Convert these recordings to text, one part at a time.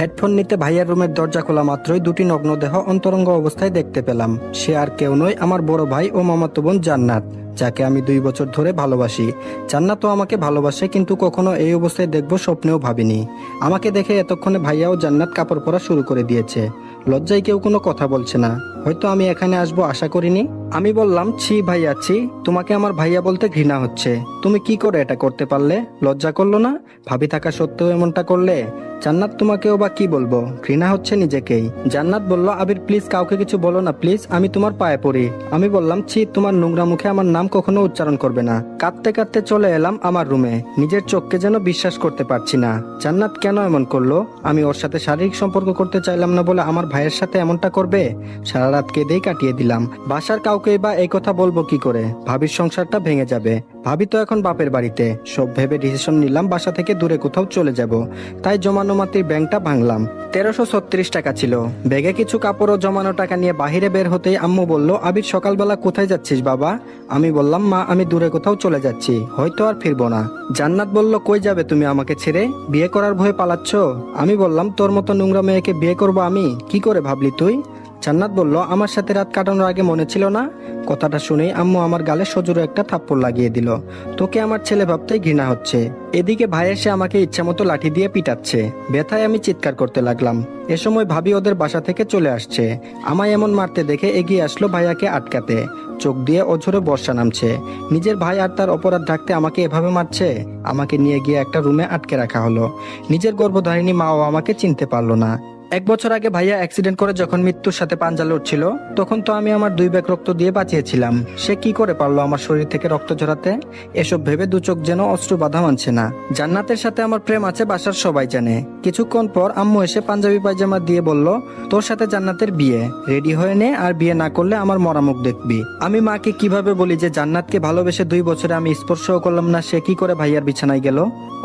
Headphone নিতে ভাইয়ার রুমের দরজা খোলা মাত্রই দুটি নগ্ন দেহ অন্তরঙ্গ অবস্থায় দেখতে পেলাম। সে আর কেউ নয়, আমার বড় ভাই ও মামাতো বোন জান্নাত, যাকে আমি 2 বছর ধরে ভালোবাসি। জান্নাতও আমাকে ভালোবাসে, কিন্তু কখনো এই অবস্থায় দেখবো স্বপ্নেও ভাবিনি। আমাকে দেখে এতক্ষণে ভাইয়া ও জান্নাত কাপড় পরা শুরু করে দিয়েছে। লজ্জায় কেউ কোনো কথা বলছে না, হয়তো আমি এখানে আসবো আশা করিনি। আমি বললাম, ছি ভাইয়া ছি, তোমাকে আমার ভাইয়া বলতে ঘৃণা হচ্ছে। তুমি কি করে এটা করতে পারলে? লজ্জা করলো না? ভাবি থাকা সত্ত্বেও এমনটা করলে? জান্নাত, তোমাকেও বা কি বলবো, ঘৃণা হচ্ছে নিজেকেই। জান্নাত বলল, আবির প্লিজ কাউকে কিছু বলো না প্লিজ, আমি তোমার পায়ে পড়ি। আমি বললাম, ছি, তোমার নোংরা মুখে আমার নাম কখনো উচ্চারণ করবে না। কাঁদতে কাঁদতে চলে এলাম আমার রুমে, নিজের চোখকে যেন বিশ্বাস করতে পারছি না। জান্নাত কেন এমন করলো? আমি ওর সাথে শারীরিক সম্পর্ক করতে চাইলাম না বলে আমার ভাইয়ের সাথে এমনটা করবে? সারা রাত কেঁদেই কাটিয়ে দিলাম। বাসার কাউকেই বা এই কথা বলবো কি করে? ভাবির সংসারটা ভেঙে যাবে। ভাবি তো এখন বাপের বাড়িতে। সব ভেবে ডিসিশন নিলাম বাসা থেকে দূরে কোথাও চলে যাব। তাই জমানো মাটির ব্যাংকটা ভাঙলাম। 1336 টাকা ছিল ব্যাগে। কিছু কাপড় ও জমানো টাকা নিয়ে বাহিরে বের হতেই আম্মু বলল, আবির সকালবেলা কোথায় যাচ্ছিস বাবা? আমি বললাম, মা আমি দূরে কোথাও চলে যাচ্ছি, হয়তো আর ফিরবো না। জান্নাত বলল, কই যাবে তুমি আমাকে ছেড়ে? বিয়ে করার ভয়ে পালাচ্ছ? আমি বললাম, তোর মতো নোংরা মেয়েকে বিয়ে করবো আমি? কি করে ভাবলি তুই? জান্নাত বলল, আমার সাথে রাত কাটানোর আগে মনে ছিল না? কথাটা শুনেই আম্মু আমার গালে সজোরে একটা থাপ্পড় লাগিয়ে দিল। তোকে আমার ছেলে ভাবতেই ঘৃণা হচ্ছে। এদিকে ভাই এসে আমাকে ইচ্ছামতো লাঠি দিয়ে পিটাচ্ছে। ব্যথায় আমি চিৎকার করতে লাগলাম। এ সময় ভাবি ওদের বাসা থেকে চলে আসছে। আমায় এমন মারতে দেখে এগিয়ে আসলো ভাইয়াকে আটকাতে। চোখ দিয়ে অঝরে বর্ষা নামছে। নিজের ভাই আর তার অপরাধ ঢাকতে আমাকে এভাবে মারছে। আমাকে নিয়ে গিয়ে একটা রুমে আটকে রাখা হলো। নিজের গর্ভধারিণী মাও আমাকে চিনতে পারলো না। 1 বছর আগে ভাইয়া অ্যাক্সিডেন্ট করে যখন মৃত্যুর সাথে পাঞ্জা লড়ছিল, তখন তো আমি আমার 2 ব্যাগ রক্ত দিয়ে বাঁচিয়েছিলাম। সে কি করে পারলো আমার শরীর থেকে রক্ত ঝরাতে? এসব ভেবে দু চোখ যেন অশ্রু বাধা মানছে না। জান্নাতের সাথে আমার প্রেম আছে বাসার সবাই জানে। কিছুক্ষণ পর আম্মু এসে পাঞ্জাবি পায়জামা দিয়ে বলল, তোর সাথে জান্নাতের বিয়ে, রেডি হয়ে নে, আর বিয়ে না করলে আমার মরা মুখ দেখবি। আমি মাকে কিভাবে বলি যে জান্নাতকে ভালোবেসে 2 বছরে আমি স্পর্শও করলাম না, সে কি করে ভাইয়ার বিছানায় গেল?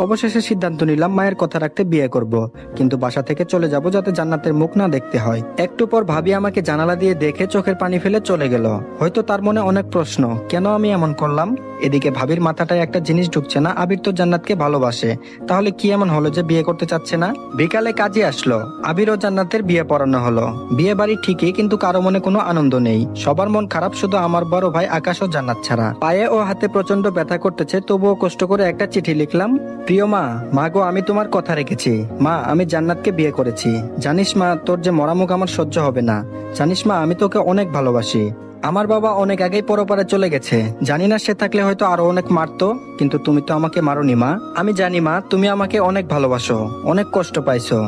অবশেষে সিদ্ধান্ত নিলাম মায়ের কথা রাখতে বিয়ে করব, কিন্তু বাসা থেকে চলে যাব যাতে জান্নাতের মুখ না দেখতে হয়। একটু পর ভাবি আমাকে জানালা দিয়ে দেখে চোখের পানি ফেলে চলে গেল। হয়তো তার মনে অনেক প্রশ্ন, কেন আমি এমন করলাম। এদিকে ভাবির মাথাটায় একটা জিনিস ঢুকছে না, আবির তো জান্নাতকে ভালোবাসে, তাহলে কি এমন হলো যে বিয়ে করতে চাচ্ছে না? বিকালে কাজে আসলো, আবির ও জান্নাতের বিয়ে পড়ানো হলো। বিয়ে বাড়ি ঠিকই, কিন্তু কারো মনে কোনো আনন্দ নেই। সবার মন খারাপ, শুধু আমার বড় ভাই আকাশ ও জান্নাত ছাড়া। পায়ে ও হাতে প্রচন্ড ব্যথা করতেছে, তবুও কষ্ট করে একটা চিঠি লিখলাম। প্রিয় মা, মা গো, আমি তোমার কথা রেখেছি। মা, আমি জান্নাতকে বিয়ে করেছি। জানিস মা, তোর যে মরামুখ আমার সহ্য হবে না। জানিস মা, আমি তোকে অনেক ভালোবাসি। আমার বাবা অনেক আগেই পরপারে চলে গেছে। জানি না সে থাকলে হয়তো আরো অনেক মারতো, কিন্তু তুমি তো আমাকে মারোনি মা। আমি জানি মা, তুমি আমাকে অনেক ভালোবাসো, অনেক কষ্ট পাইছো।